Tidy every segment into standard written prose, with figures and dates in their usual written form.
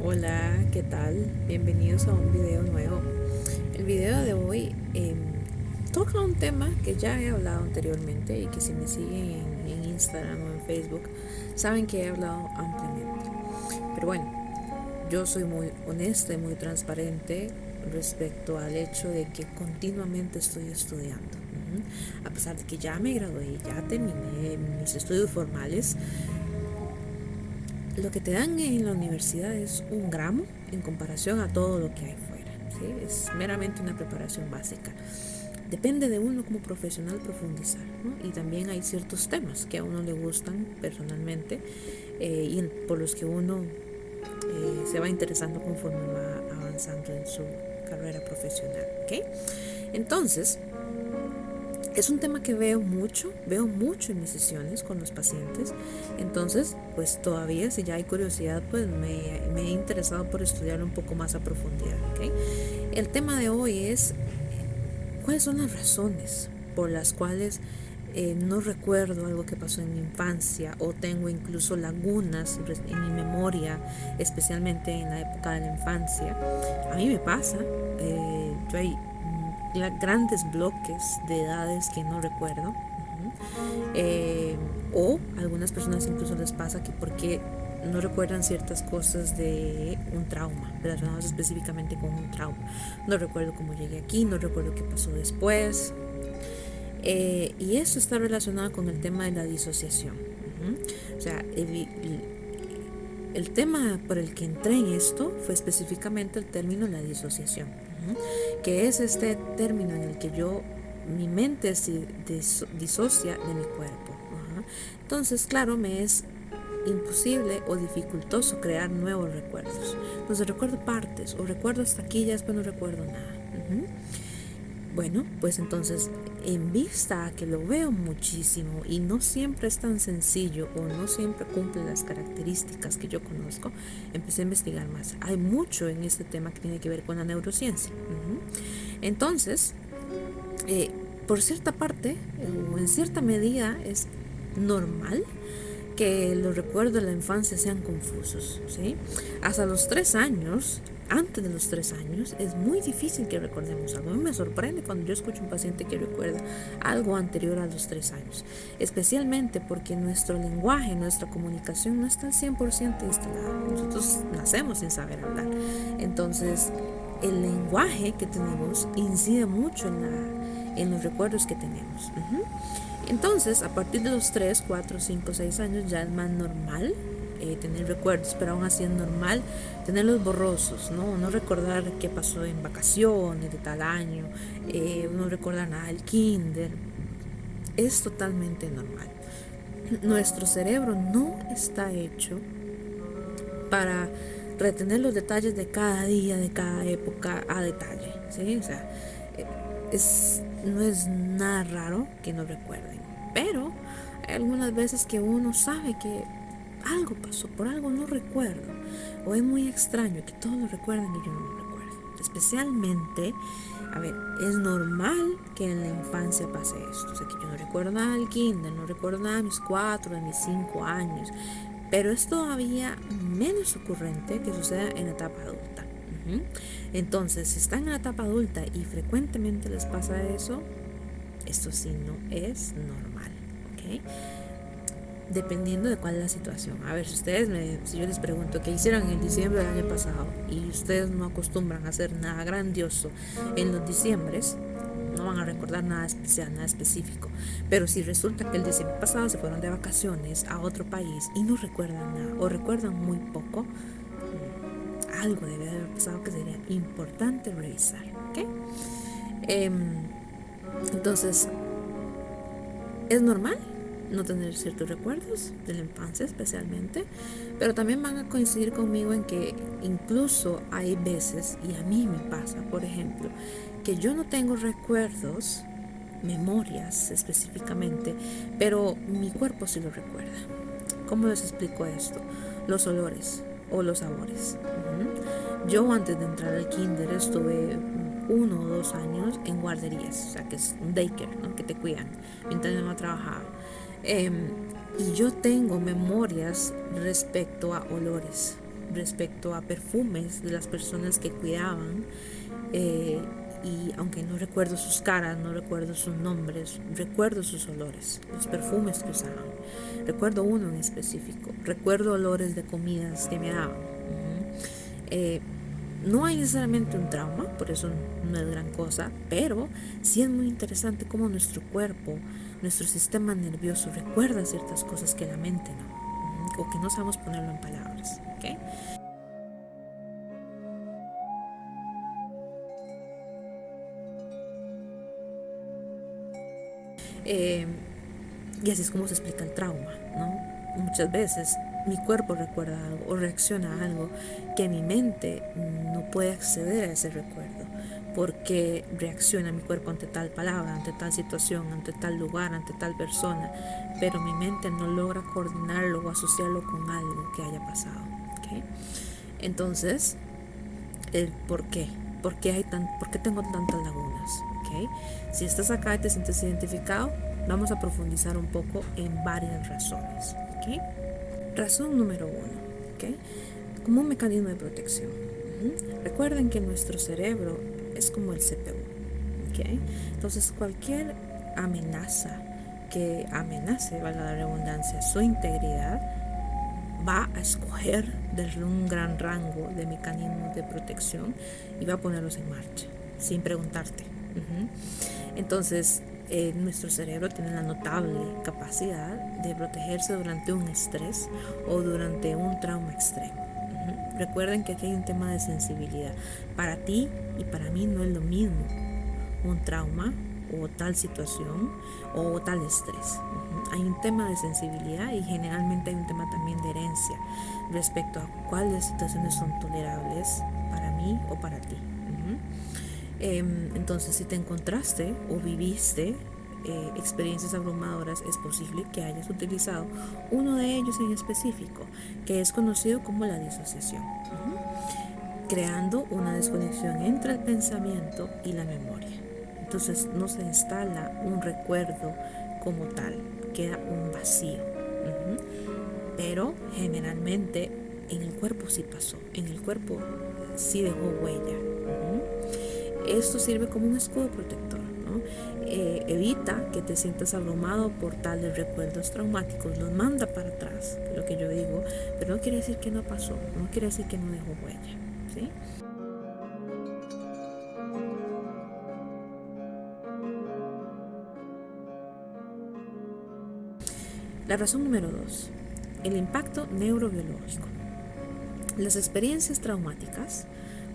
Hola, ¿qué tal? Bienvenidos a un video nuevo. El video de hoy toca un tema que ya he hablado anteriormente y que si me siguen en Instagram o en Facebook saben que he hablado ampliamente. Pero bueno, yo soy muy honesta y muy transparente respecto al hecho de que continuamente estoy estudiando. A pesar de que ya me gradué y ya terminé mis estudios formales, lo que te dan en la universidad es un gramo en comparación a todo lo que hay fuera. ¿Sí? Es meramente una preparación básica. Depende de uno como profesional profundizar, ¿no? Y también hay ciertos temas que a uno le gustan personalmente y por los que uno se va interesando conforme va avanzando en su carrera profesional. ¿Okay? Entonces, es un tema que veo mucho en mis sesiones con los pacientes. Entonces, pues todavía si ya hay curiosidad, pues me he interesado por estudiarlo un poco más a profundidad. ¿Okay? El tema de hoy es cuáles son las razones por las cuales no recuerdo algo que pasó en mi infancia o tengo incluso lagunas en mi memoria, especialmente en la época de la infancia. A mí me pasa, yo hay grandes bloques de edades que no recuerdo. O a algunas personas incluso les pasa que porque no recuerdan ciertas cosas de un trauma, relacionados específicamente con un trauma. No recuerdo cómo llegué aquí, no recuerdo qué pasó después. Y eso está relacionado con el tema de la disociación. O sea, el tema por el que entré en esto fue específicamente el término la disociación, que es este término en el que mi mente se disocia de mi cuerpo. Entonces, claro, me es imposible o dificultoso crear nuevos recuerdos. Entonces recuerdo partes o recuerdo hasta aquí, ya después no recuerdo nada. Bueno, pues entonces, en vista a que lo veo muchísimo y no siempre es tan sencillo o no siempre cumple las características que yo conozco, empecé a investigar más. Hay mucho en este tema que tiene que ver con la neurociencia. Entonces, eh, por cierta parte, o en cierta medida, es normal que los recuerdos de la infancia sean confusos, ¿sí? Hasta los 3 años, antes de los 3 años, es muy difícil que recordemos algo. A mí me sorprende cuando yo escucho a un paciente que recuerda algo anterior a los 3 años, especialmente porque nuestro lenguaje, nuestra comunicación no está al 100% instalada. Nosotros nacemos sin saber hablar. Entonces, el lenguaje que tenemos incide mucho en los recuerdos que tenemos. Entonces, a partir de los 3 4 5 6 años ya es más normal tener recuerdos, pero aún así es normal tenerlos borrosos, ¿no? No recordar qué pasó en vacaciones de tal año, no recordar nada del kinder. Es totalmente normal. Nuestro cerebro no está hecho para retener los detalles de cada día, de cada época a detalle, ¿sí? O sea, no es nada raro que no recuerden, pero hay algunas veces que uno sabe que algo pasó, por algo no recuerdo, o es muy extraño que todos lo recuerden y yo no lo recuerdo. Especialmente, a ver, es normal que en la infancia pase esto, o sea, que yo no recuerdo nada del kinder, no recuerdo nada de mis 4, de mis 5 años, pero es todavía menos ocurrente que suceda en la etapa adulta. Entonces, si están en la etapa adulta y frecuentemente les pasa eso, esto sí no es normal, ¿ok? Dependiendo de cuál es la situación. A ver, si yo les pregunto qué hicieron en el diciembre del año pasado y ustedes no acostumbran a hacer nada grandioso en los diciembres, no van a recordar nada especial, nada específico. Pero si resulta que el diciembre pasado se fueron de vacaciones a otro país y no recuerdan nada o recuerdan muy poco, algo debe haber pasado que sería importante revisar, ¿ok? Entonces, es normal no tener ciertos recuerdos de la infancia especialmente, pero también van a coincidir conmigo en que incluso hay veces, y a mí me pasa, por ejemplo, que yo no tengo recuerdos, memorias específicamente, pero mi cuerpo sí lo recuerda. ¿Cómo les explico esto? Los olores o los sabores. Yo antes de entrar al kinder estuve 1 o 2 años en guarderías, o sea que es un daycare, ¿no? Que te cuidan mientras mi mamá trabajaba. Y yo tengo memorias respecto a olores. respecto a perfumes de las personas que cuidaban. Y aunque no recuerdo sus caras, no recuerdo sus nombres, recuerdo sus olores, los perfumes que usaban. Recuerdo uno en específico, recuerdo olores de comidas que me daban. No hay necesariamente un trauma, por eso no es gran cosa, pero sí es muy interesante cómo nuestro cuerpo, nuestro sistema nervioso recuerda ciertas cosas que la mente no, o que no sabemos ponerlo en palabras. ¿Okay? Y así es como se explica el trauma, ¿no? Muchas veces mi cuerpo recuerda algo o reacciona a algo que mi mente no puede acceder a ese recuerdo, porque reacciona mi cuerpo ante tal palabra, ante tal situación, ante tal lugar, ante tal persona, pero mi mente no logra coordinarlo o asociarlo con algo que haya pasado. ¿Okay? Entonces, el por qué. ¿Por qué tengo tantas lagunas? ¿Okay? Si estás acá y te sientes identificado, vamos a profundizar un poco en varias razones. ¿Okay? Razón número 1. ¿Okay? Como un mecanismo de protección. Recuerden que nuestro cerebro es como el CPU. ¿Okay? Entonces, cualquier amenaza que amenace, valga la redundancia, su integridad, va a escoger desde un gran rango de mecanismos de protección y va a ponerlos en marcha sin preguntarte. Entonces, nuestro cerebro tiene la notable capacidad de protegerse durante un estrés o durante un trauma extremo. Recuerden que aquí hay un tema de sensibilidad. Para ti y para mí no es lo mismo un trauma o tal situación o tal estrés. Hay un tema de sensibilidad y generalmente hay un tema también de herencia respecto a cuáles situaciones son tolerables para mí o para ti. Entonces, si te encontraste o viviste experiencias abrumadoras, es posible que hayas utilizado uno de ellos en específico, que es conocido como la disociación, creando una desconexión entre el pensamiento y la memoria. Entonces no se instala un recuerdo como tal, queda un vacío. Pero generalmente en el cuerpo sí pasó, en el cuerpo sí dejó huella. Esto sirve como un escudo protector, ¿no? Evita que te sientas abrumado por tales recuerdos traumáticos, los manda para atrás, lo que yo digo, pero no quiere decir que no pasó, no quiere decir que no dejó huella, ¿sí? La razón número 2, el impacto neurobiológico. Las experiencias traumáticas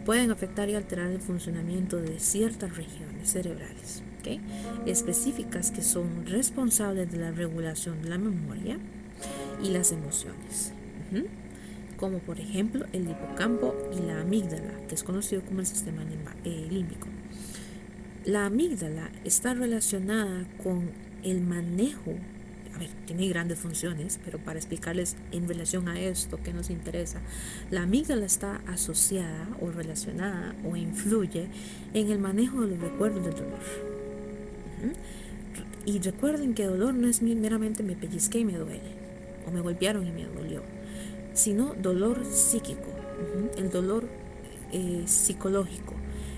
pueden afectar y alterar el funcionamiento de ciertas regiones cerebrales, ¿okay? Específicas que son responsables de la regulación de la memoria y las emociones, como por ejemplo el hipocampo y la amígdala, que es conocido como el sistema límbico. La amígdala está relacionada con el manejo. A ver, tiene grandes funciones, pero para explicarles en relación a esto que nos interesa, la amígdala está asociada o relacionada o influye en el manejo de los recuerdos del dolor. Y recuerden que dolor no es meramente me pellizqué y me duele, o me golpearon y me dolió, sino dolor psíquico, el dolor psicológico,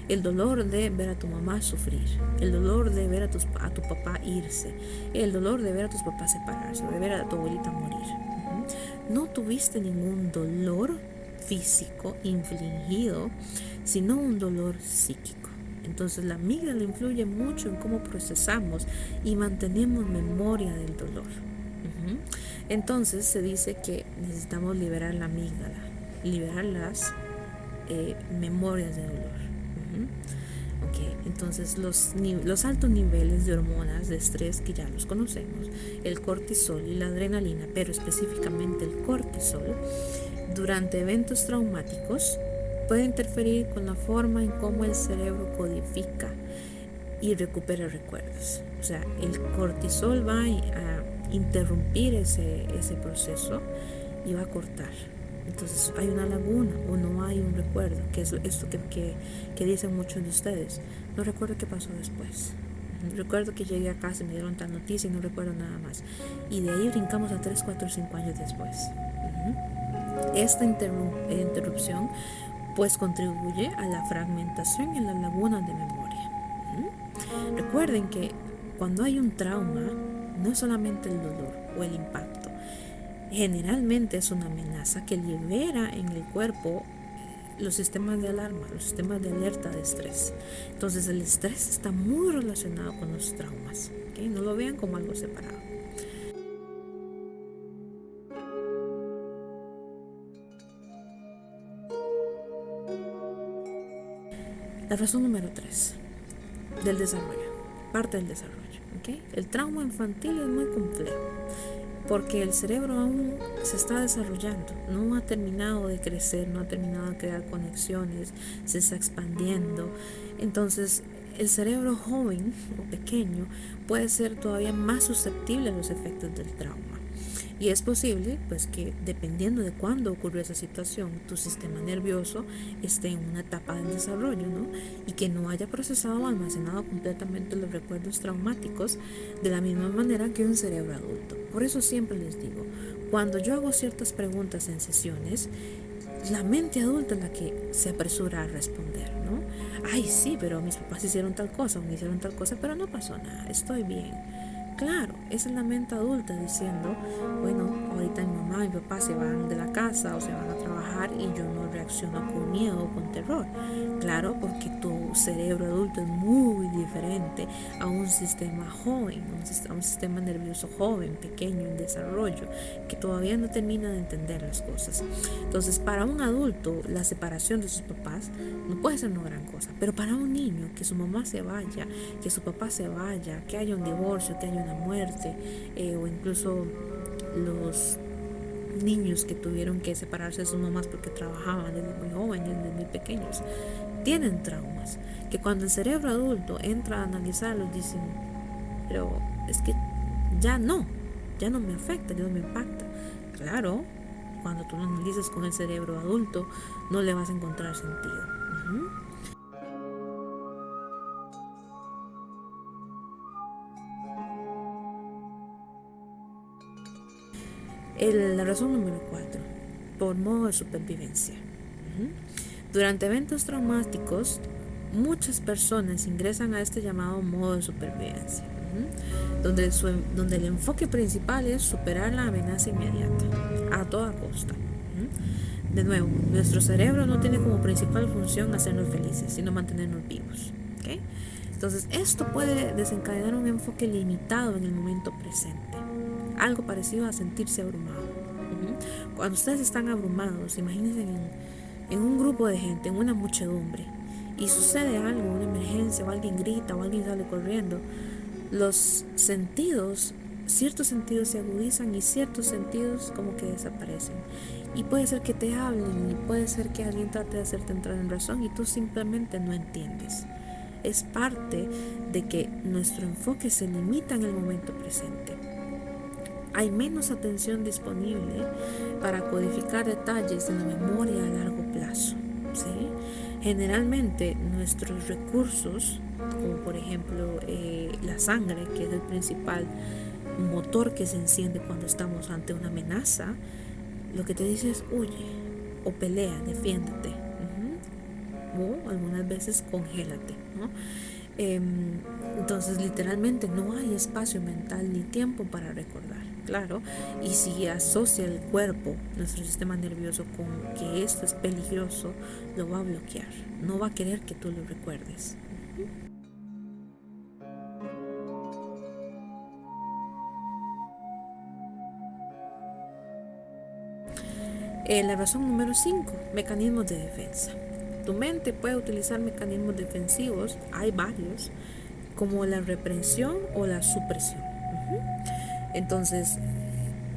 el dolor de ver a tu mamá sufrir, el dolor de ver a tu papá irse, el dolor de ver a tus papás separarse, o de ver a tu abuelita morir. No tuviste ningún dolor físico infligido, sino un dolor psíquico. Entonces la amígdala influye mucho en cómo procesamos y mantenemos memoria del dolor. Entonces se dice que necesitamos liberar la amígdala, liberar las memorias de dolor. Okay. Entonces los altos niveles de hormonas de estrés, que ya los conocemos, el cortisol y la adrenalina, pero específicamente el cortisol, durante eventos traumáticos puede interferir con la forma en cómo el cerebro codifica y recupera recuerdos. O sea, el cortisol va a interrumpir ese proceso y va a cortar. Entonces hay una laguna o no hay un recuerdo, que es esto que dicen muchos de ustedes. No recuerdo qué pasó después. Recuerdo que llegué a casa y me dieron tal noticia y no recuerdo nada más. Y de ahí brincamos a 3, 4, 5 años después. Esta interrupción pues contribuye a la fragmentación en las lagunas de memoria. Recuerden que cuando hay un trauma, no es solamente el dolor o el impacto, generalmente es una amenaza que libera en el cuerpo los sistemas de alarma, los sistemas de alerta de estrés. Entonces el estrés está muy relacionado con los traumas, ¿okay? No lo vean como algo separado. La razón número 3 del desarrollo, parte del desarrollo. ¿Okay? El trauma infantil es muy complejo porque el cerebro aún se está desarrollando, no ha terminado de crecer, no ha terminado de crear conexiones, se está expandiendo. Entonces el cerebro joven o pequeño puede ser todavía más susceptible a los efectos del trauma. Y es posible, pues, que dependiendo de cuándo ocurrió esa situación, tu sistema nervioso esté en una etapa del desarrollo, ¿no? Y que no haya procesado o almacenado completamente los recuerdos traumáticos de la misma manera que un cerebro adulto. Por eso siempre les digo, cuando yo hago ciertas preguntas en sesiones, la mente adulta es la que se apresura a responder, ¿no? Ay, sí, pero mis papás hicieron tal cosa o me hicieron tal cosa, pero no pasó nada, estoy bien. Claro, esa es la mente adulta diciendo, bueno, ahorita mi mamá y mi papá se van de la casa o se van a trabajar y yo no reacciono con miedo o con terror. Claro, porque tu cerebro adulto es muy diferente a un sistema joven, a un sistema nervioso joven, pequeño, en desarrollo, que todavía no termina de entender las cosas. Entonces, para un adulto, la separación de sus papás no puede ser una gran cosa, pero para un niño, que su mamá se vaya, que su papá se vaya, que haya un divorcio, que haya una muerte, o incluso los niños que tuvieron que separarse de sus mamás porque trabajaban desde muy jóvenes, desde muy pequeños, tienen traumas que cuando el cerebro adulto entra a analizarlos dicen, pero es que ya no me afecta, ya no me impacta. Claro, cuando tú lo analizas con el cerebro adulto no le vas a encontrar sentido. La razón número 4, por modo de supervivencia. Durante eventos traumáticos, muchas personas ingresan a este llamado modo de supervivencia, donde el enfoque principal es superar la amenaza inmediata, a toda costa. De nuevo, nuestro cerebro no tiene como principal función hacernos felices, sino mantenernos vivos. ¿Okay? Entonces, esto puede desencadenar un enfoque limitado en el momento presente, algo parecido a sentirse abrumado. Cuando ustedes están abrumados, imagínense en un grupo de gente, en una muchedumbre, y sucede algo, una emergencia, o alguien grita, o alguien sale corriendo, los sentidos, ciertos sentidos se agudizan y ciertos sentidos como que desaparecen. Y puede ser que te hablen, y puede ser que alguien trate de hacerte entrar en razón y tú simplemente no entiendes. Es parte de que nuestro enfoque se limita en el momento presente. Hay menos atención disponible para codificar detalles en la memoria a largo plazo, ¿sí? Generalmente nuestros recursos, como por ejemplo la sangre, que es el principal motor que se enciende cuando estamos ante una amenaza, lo que te dice es huye o pelea, defiéndete, o algunas veces congélate, ¿no? Entonces literalmente no hay espacio mental ni tiempo para recordar. Claro, y si asocia el cuerpo, nuestro sistema nervioso, con que esto es peligroso, lo va a bloquear, no va a querer que tú lo recuerdes. La razón número 5, mecanismos de defensa. Tu mente puede utilizar mecanismos defensivos, hay varios, como la represión o la supresión. Entonces,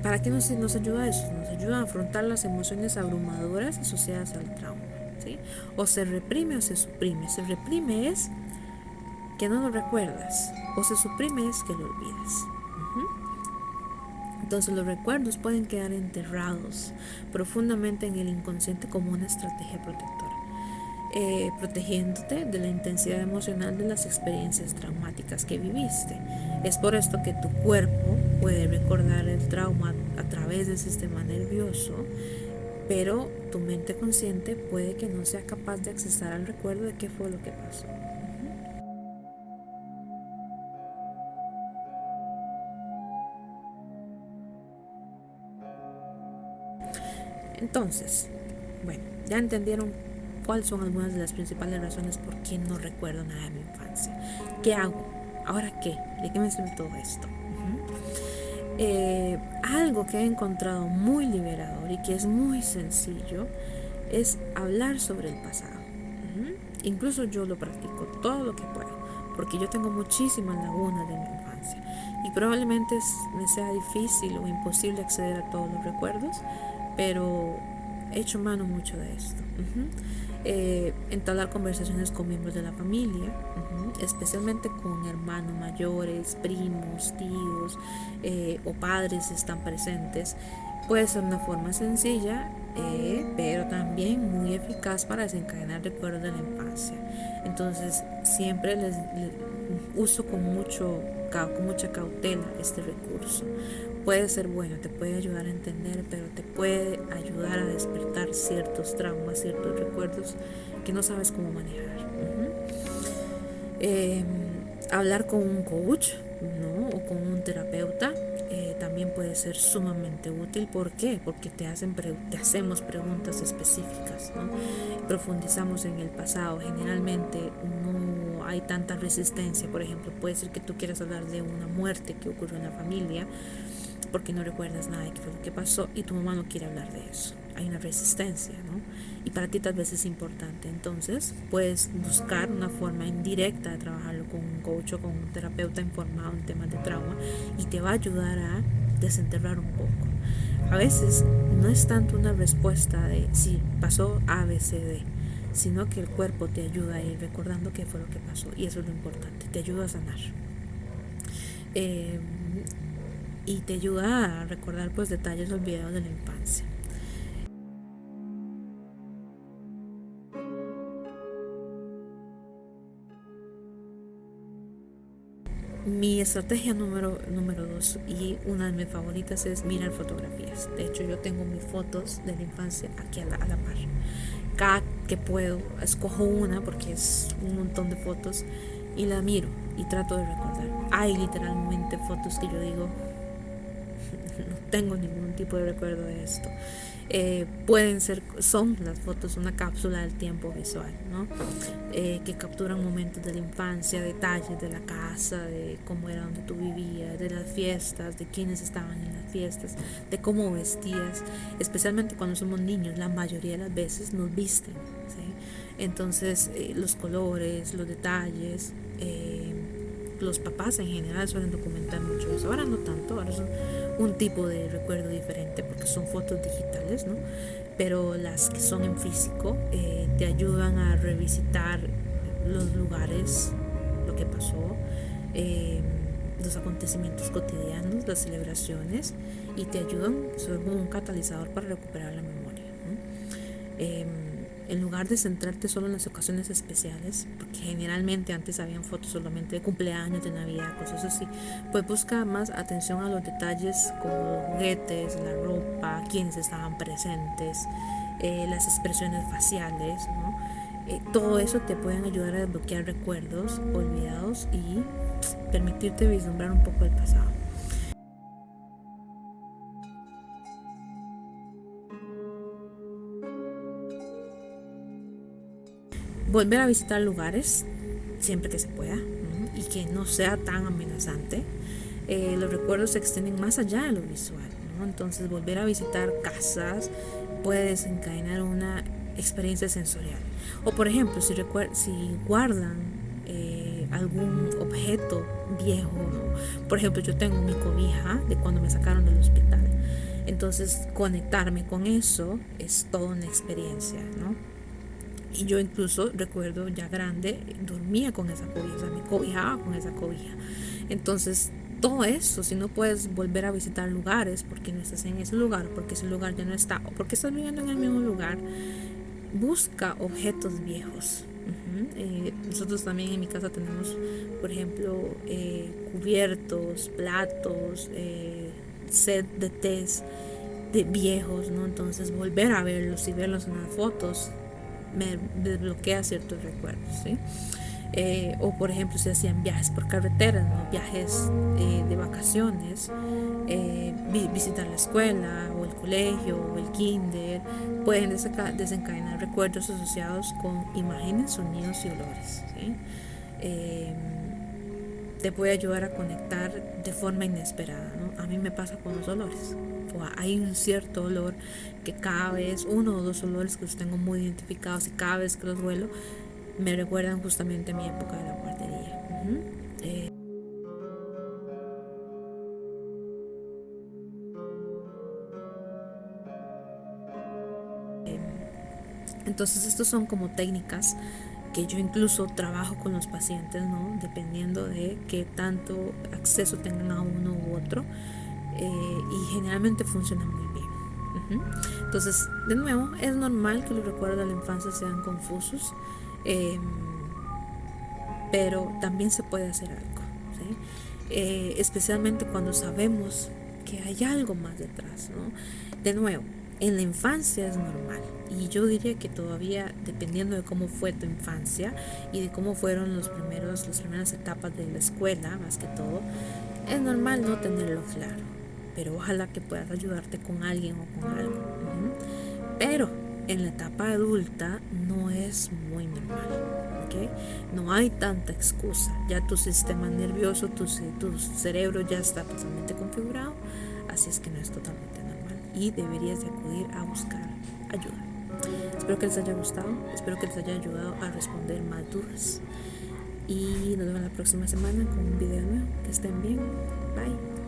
¿para qué nos ayuda eso? Nos ayuda a afrontar las emociones abrumadoras asociadas al trauma, ¿sí? O se reprime o se suprime. Se reprime es que no lo recuerdas, o se suprime es que lo olvidas. Entonces los recuerdos pueden quedar enterrados profundamente en el inconsciente como una estrategia protectora, protegiéndote de la intensidad emocional de las experiencias traumáticas que viviste. Es por esto que tu cuerpo puede recordar el trauma a través del sistema nervioso, pero tu mente consciente puede que no sea capaz de accesar al recuerdo de qué fue lo que pasó. Entonces, bueno, ya entendieron cuáles son algunas de las principales razones por qué no recuerdo nada de mi infancia. ¿Qué hago? ¿Ahora qué? ¿De qué me sirve todo esto? Algo que he encontrado muy liberador y que es muy sencillo es hablar sobre el pasado. Incluso yo lo practico todo lo que puedo, porque yo tengo muchísimas lagunas de mi infancia y probablemente me sea difícil o imposible acceder a todos los recuerdos, pero he hecho mano mucho de esto. Entablar conversaciones con miembros de la familia, especialmente con hermanos mayores, primos, tíos o padres si están presentes, puede ser una forma sencilla, pero también muy eficaz para desencadenar recuerdos de la infancia. Entonces siempre les uso con mucha cautela este recurso. Puede ser bueno, te puede ayudar a entender, pero te puede ayudar a despertar ciertos traumas, ciertos recuerdos que no sabes cómo manejar. Eh, Hablar con un coach, ¿no? O con un terapeuta también puede ser sumamente útil. ¿Por qué? Porque te hacemos preguntas específicas, ¿no? Profundizamos en el pasado. Generalmente no hay tanta resistencia. Por ejemplo, puede ser que tú quieras hablar de una muerte que ocurrió en la familia porque no recuerdas nada de qué fue lo que pasó y tu mamá no quiere hablar de eso. Hay una resistencia, ¿no? Y para ti tal vez es importante. Entonces puedes buscar una forma indirecta de trabajarlo con un coach o con un terapeuta informado en temas de trauma y te va a ayudar a desenterrar un poco. A veces no es tanto una respuesta de sí, pasó A, B, C, D, sino que el cuerpo te ayuda a ir recordando qué fue lo que pasó y eso es lo importante, te ayuda a sanar. Y te ayuda a recordar pues detalles olvidados de la infancia. Mi estrategia número 2 y una de mis favoritas es mirar fotografías. De hecho, yo tengo mis fotos de la infancia aquí a la par. Cada que puedo, escojo una porque es un montón de fotos y la miro y trato de recordar. Hay literalmente fotos que yo digo, no tengo ningún tipo de recuerdo de esto. Son las fotos una cápsula del tiempo visual, ¿no? Que capturan momentos de la infancia, detalles de la casa, de cómo era donde tú vivías, de las fiestas, de quiénes estaban en las fiestas, de cómo vestías, especialmente cuando somos niños, la mayoría de las veces nos visten, ¿sí? Entonces los colores, los detalles, los papás en general suelen documentar mucho eso. Ahora no tanto, ahora son un tipo de recuerdo diferente porque son fotos digitales, ¿no? Pero las que son en físico te ayudan a revisitar los lugares, lo que pasó, eh, los acontecimientos cotidianos, las celebraciones y te ayudan, son como un catalizador para recuperar la memoria, ¿no? En lugar de centrarte solo en las ocasiones especiales, porque generalmente antes habían fotos solamente de cumpleaños, de Navidad, cosas así, pues busca más atención a los detalles como los juguetes, la ropa, quienes estaban presentes, las expresiones faciales, ¿no? Todo eso te pueden ayudar a desbloquear recuerdos olvidados y permitirte vislumbrar un poco el pasado. Volver a visitar lugares siempre que se pueda, ¿no? Y que no sea tan amenazante. Los recuerdos se extienden más allá de lo visual, ¿no? Entonces volver a visitar casas puede desencadenar una experiencia sensorial. O por ejemplo, si guardan algún objeto viejo, ¿no? Por ejemplo, yo tengo mi cobija de cuando me sacaron del hospital. Entonces conectarme con eso es toda una experiencia, ¿no? Y yo incluso recuerdo ya grande, dormía con esa cobija, o sea, me cobijaba con esa cobija. Entonces, todo eso, si no puedes volver a visitar lugares porque no estás en ese lugar, porque ese lugar ya no está, o porque estás viviendo en el mismo lugar, busca objetos viejos. Nosotros también en mi casa tenemos, por ejemplo, cubiertos, platos, set de tés de viejos, ¿no? Entonces volver a verlos y verlos en las fotos me desbloquea ciertos recuerdos, ¿sí? O por ejemplo si hacían viajes por carretera, ¿no? Viajes de vacaciones, visitar la escuela o el colegio o el kinder, pueden desencadenar recuerdos asociados con imágenes, sonidos y olores, ¿sí? Eh, Te puede ayudar a conectar de forma inesperada, ¿no? A mí me pasa con los olores. Hay un cierto olor que cada vez, uno o dos olores que los tengo muy identificados y cada vez que los huelo me recuerdan justamente a mi época de la guardería. Eh, entonces estos son como técnicas que yo incluso trabajo con los pacientes, ¿no? Dependiendo de qué tanto acceso tengan a uno u otro, y generalmente funciona muy bien. Entonces, de nuevo, es normal que los recuerdos de la infancia sean confusos, eh, pero también se puede hacer algo, ¿sí? Especialmente cuando sabemos que hay algo más detrás, ¿no? De nuevo, en la infancia es normal, y yo diría que todavía, dependiendo de cómo fue tu infancia y de cómo fueron las primeras etapas de la escuela, más que todo, es normal no tenerlo claro, pero ojalá que puedas ayudarte con alguien o con algo. Pero en la etapa adulta no es muy normal, ¿ok? No hay tanta excusa. Ya tu sistema nervioso, tu cerebro ya está totalmente configurado, así es que no es totalmente normal y deberías de acudir a buscar ayuda. Espero que les haya gustado, espero que les haya ayudado a responder más dudas y nos vemos la próxima semana con un video nuevo. Que estén bien, bye.